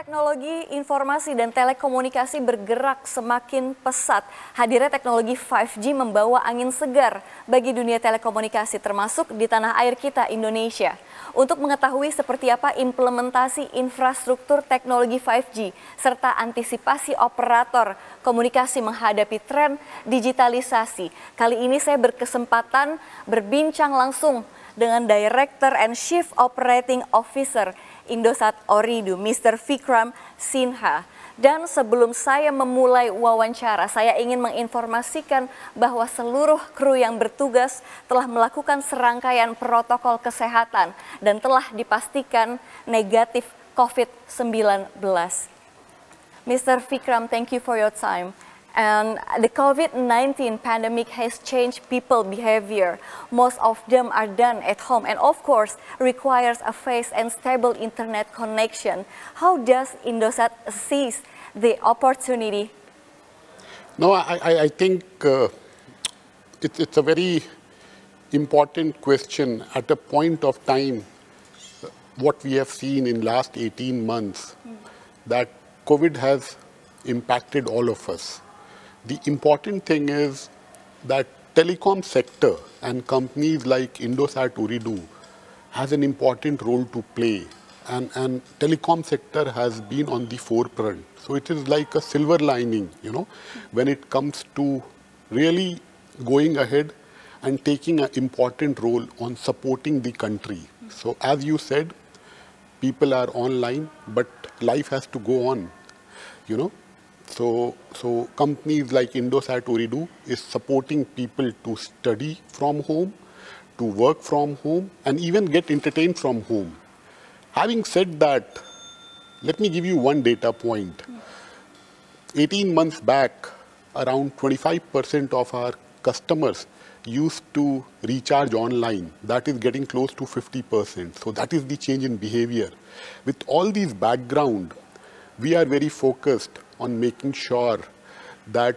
Teknologi, informasi, dan telekomunikasi bergerak semakin pesat. Hadirnya teknologi 5G membawa angin segar bagi dunia telekomunikasi termasuk di tanah air kita, Indonesia. Untuk mengetahui seperti apa implementasi infrastruktur teknologi 5G serta antisipasi operator komunikasi menghadapi tren digitalisasi, kali ini saya berkesempatan berbincang langsung dengan Director and Chief Operating Officer Indosat Ooredoo, Mr. Vikram Sinha. Dan sebelum saya memulai wawancara, saya ingin menginformasikan bahwa seluruh kru yang bertugas telah melakukan serangkaian protokol kesehatan dan telah dipastikan negatif COVID-19. Mr. Vikram, thank you for your time. And the COVID-19 pandemic has changed people behavior. Most of them are done at home and of course requires a fast and stable internet connection. How does Indosat seize the opportunity? No, I think it's a very important question. At a point of time, what we have seen in last 18 months, that COVID has impacted all of us. The important thing is that telecom sector and companies like Indosat Ooredoo has an important role to play, and telecom sector has been on the forefront. So it is like a silver lining, you know, when it comes to really going ahead and taking an important role on supporting the country. So as you said, people are online, but life has to go on, you know. So companies like Indosat Ooredoo is supporting people to study from home, to work from home, and even get entertained from home. Having said that, let me give you one data point. 18 months back, around 25% of our customers used to recharge online. That is getting close to 50%. So that is the change in behavior. With all these background, we are very focused on making sure that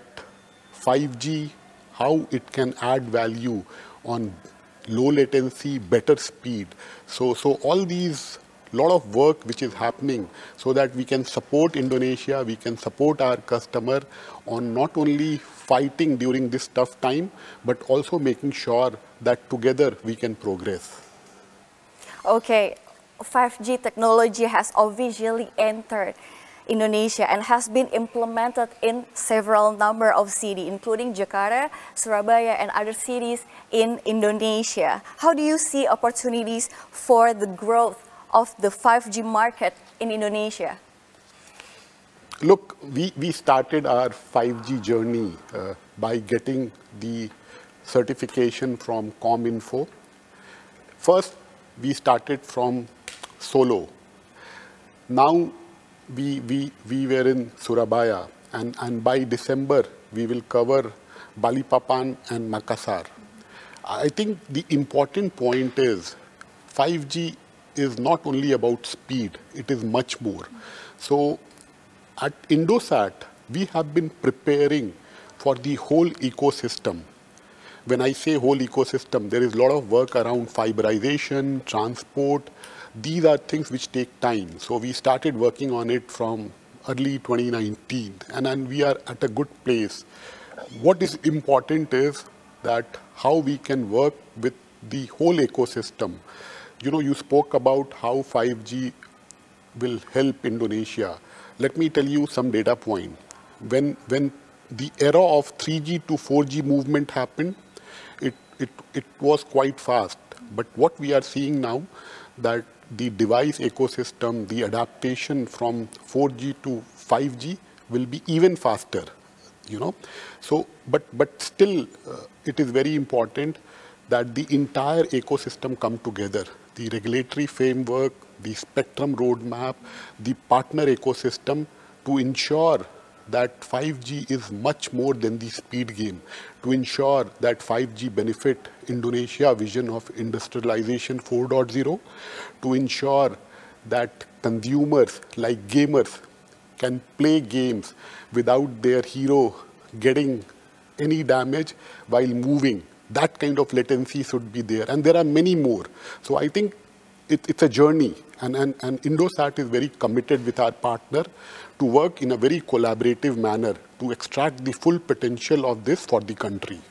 5G, how it can add value on low latency, better speed. So all these, lot of work which is happening so that we can support Indonesia, we can support our customer on not only fighting during this tough time, but also making sure that together we can progress. Okay, 5G technology has officially entered Indonesia and has been implemented in several number of cities, including Jakarta, Surabaya, and other cities in Indonesia. How do you see opportunities for the growth of the 5G market in Indonesia? Look, we started our 5G journey by getting the certification from ComInfo. First, we started from Solo. Now, we were in Surabaya, and by December, we will cover Balikpapan and Makassar. I think the important point is 5G is not only about speed, it is much more. So at Indosat, we have been preparing for the whole ecosystem. When I say whole ecosystem, there is a lot of work around fiberization, transport. These are things which take time. So we started working on it from early 2019, and we are at a good place. What is important is that how we can work with the whole ecosystem. You know, you spoke about how 5G will help Indonesia. Let me tell you some data point. When the era of 3G to 4G movement happened, it was quite fast. But what we are seeing now, that the device ecosystem, the adaptation from 4G to 5G will be even faster, you know. So, but still, it is very important that the entire ecosystem come together. The regulatory framework, the spectrum roadmap, the partner ecosystem to ensure that 5G is much more than the speed game, to ensure that 5G benefit Indonesia vision of industrialization 4.0, to ensure that consumers like gamers can play games without their hero getting any damage while moving. That kind of latency should be there, and there are many more. So I think it's a journey, And Indosat is very committed with our partner to work in a very collaborative manner to extract the full potential of this for the country.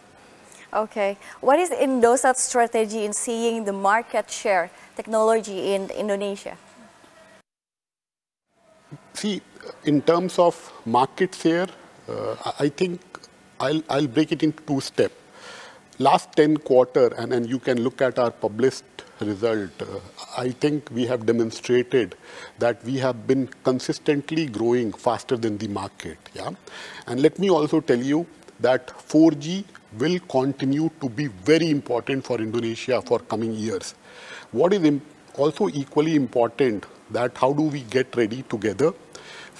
Okay. What is Indosat's strategy in seeing the market share technology in Indonesia? See, in terms of market share, I think I'll break it into two steps. Last 10 quarters, and you can look at our published result, I think we have demonstrated that we have been consistently growing faster than the market. Yeah? And let me also tell you that 4G will continue to be very important for Indonesia for coming years. What is also equally important, that how do we get ready together?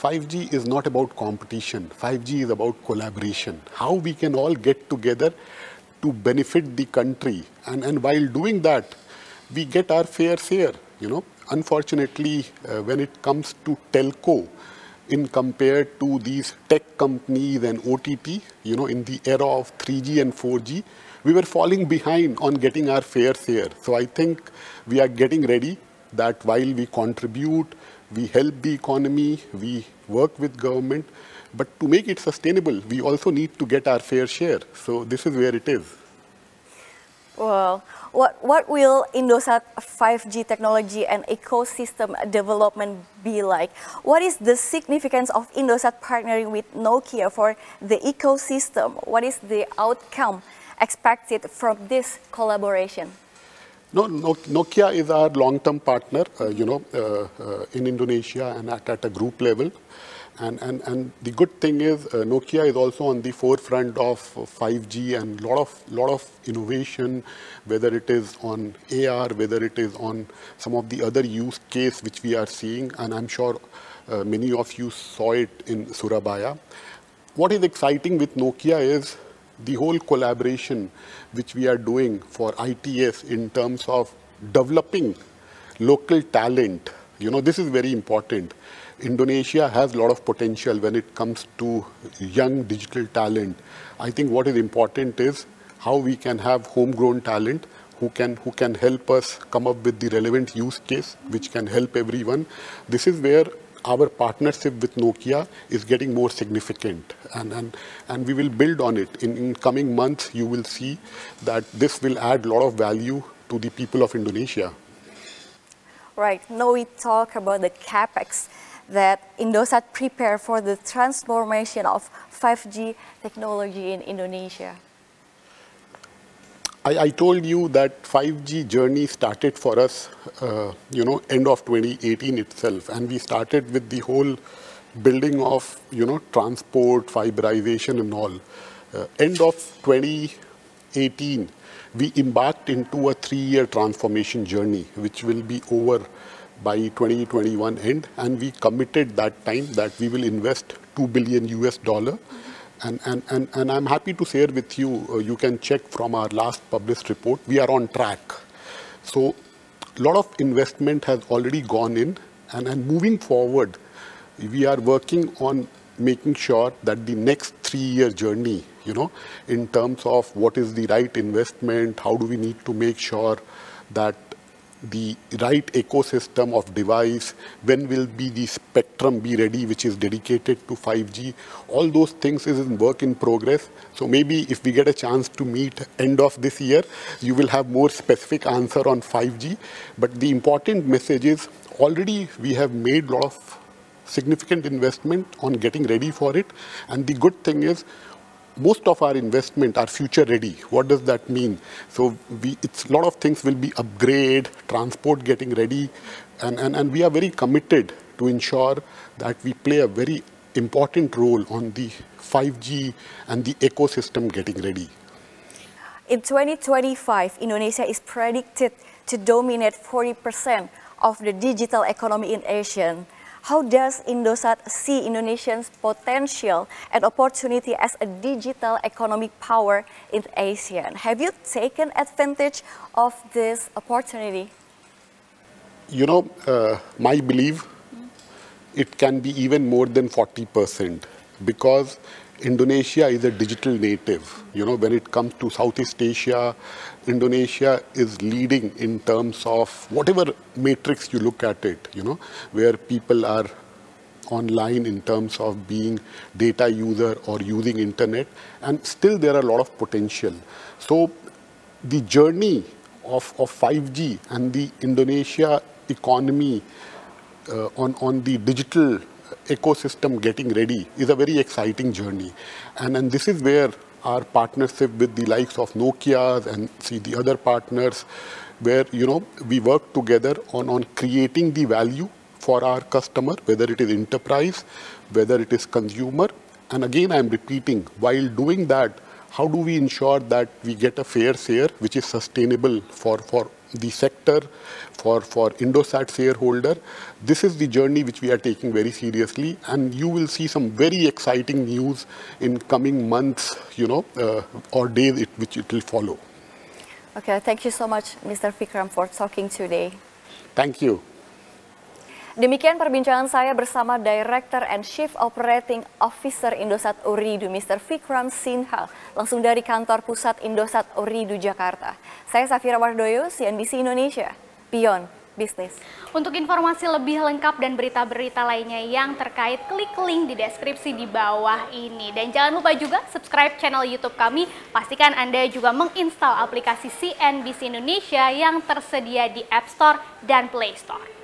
5G is not about competition. 5G is about collaboration. How we can all get together to benefit the country. And while doing that, we get our fair share. Unfortunately, when it comes to telco, in compared to these tech companies and OTT, in the era of 3G and 4G, we were falling behind on getting our fair share. So I think we are getting ready that while we contribute, we help the economy, we work with government, but to make it sustainable, we also need to get our fair share. So this is where it is. Well, what will Indosat 5G technology and ecosystem development be like? What is the significance of Indosat partnering with Nokia for the ecosystem? What is the outcome expected from this collaboration? No, Nokia is our long-term partner, in Indonesia and at a group level. And the good thing is Nokia is also on the forefront of 5G and lot of innovation, whether it is on AR, whether it is on some of the other use case which we are seeing, and I'm sure many of you saw it in Surabaya. What is exciting with Nokia is the whole collaboration which we are doing for ITS in terms of developing local talent. This is very important. Indonesia has a lot of potential when it comes to young digital talent. I think what is important is how we can have homegrown talent who can help us come up with the relevant use case which can help everyone. This is where our partnership with Nokia is getting more significant, and we will build on it. In coming months, you will see that this will add a lot of value to the people of Indonesia. Right. Now we talk about the CapEx that Indosat prepare for the transformation of 5G technology in Indonesia. I told you that 5G journey started for us, end of 2018 itself. And we started with the whole building of, transport, fiberization and all. End of 2018, we embarked into a 3-year transformation journey, which will be over by 2021 end. And we committed that time that we will invest $2 billion. And I'm happy to share with you, you can check from our last published report, we are on track. So a lot of investment has already gone in, and moving forward, we are working on making sure that the next 3-year journey, in terms of what is the right investment, how do we need to make sure that the right ecosystem of device, when will be the spectrum be ready, which is dedicated to 5G. All those things is in work in progress. So maybe if we get a chance to meet end of this year, you will have more specific answer on 5G. But the important message is already we have made a lot of significant investment on getting ready for it. And the good thing is, most of our investment are future ready. What does that mean? So it's a lot of things will be upgrade, transport getting ready, and we are very committed to ensure that we play a very important role on the 5G and the ecosystem getting ready. In 2025, Indonesia is predicted to dominate 40% of the digital economy in Asia. How does Indosat see Indonesia's potential and opportunity as a digital economic power in Asia? Have you taken advantage of this opportunity? My belief, it can be even more than 40%, because Indonesia is a digital native. When it comes to Southeast Asia, Indonesia is leading in terms of whatever matrix you look at it, where people are online in terms of being data user or using internet, and still there are a lot of potential. So the journey of 5G and the Indonesia economy on the digital ecosystem getting ready is a very exciting journey. And this is where our partnership with the likes of Nokia and the other partners, where we work together on creating the value for our customer, whether it is enterprise, whether it is consumer. And again, I'm repeating, while doing that, how do we ensure that we get a fair share which is sustainable for the sector, for Indosat shareholder? This is the journey which we are taking very seriously, and you will see some very exciting news in coming months, or days which it will follow. Okay, thank you so much, Mr. Vikram, for talking today. Thank you. Demikian perbincangan saya bersama Director and Chief Operating Officer Indosat Ooredoo, Mr. Vikram Sinha, langsung dari kantor pusat Indosat Ooredoo Jakarta. Saya Savira Wardoyo, CNBC Indonesia, Beyond Business. Untuk informasi lebih lengkap dan berita-berita lainnya yang terkait, klik link di deskripsi di bawah ini. Dan jangan lupa juga subscribe channel YouTube kami. Pastikan Anda juga menginstal aplikasi CNBC Indonesia yang tersedia di App Store dan Play Store.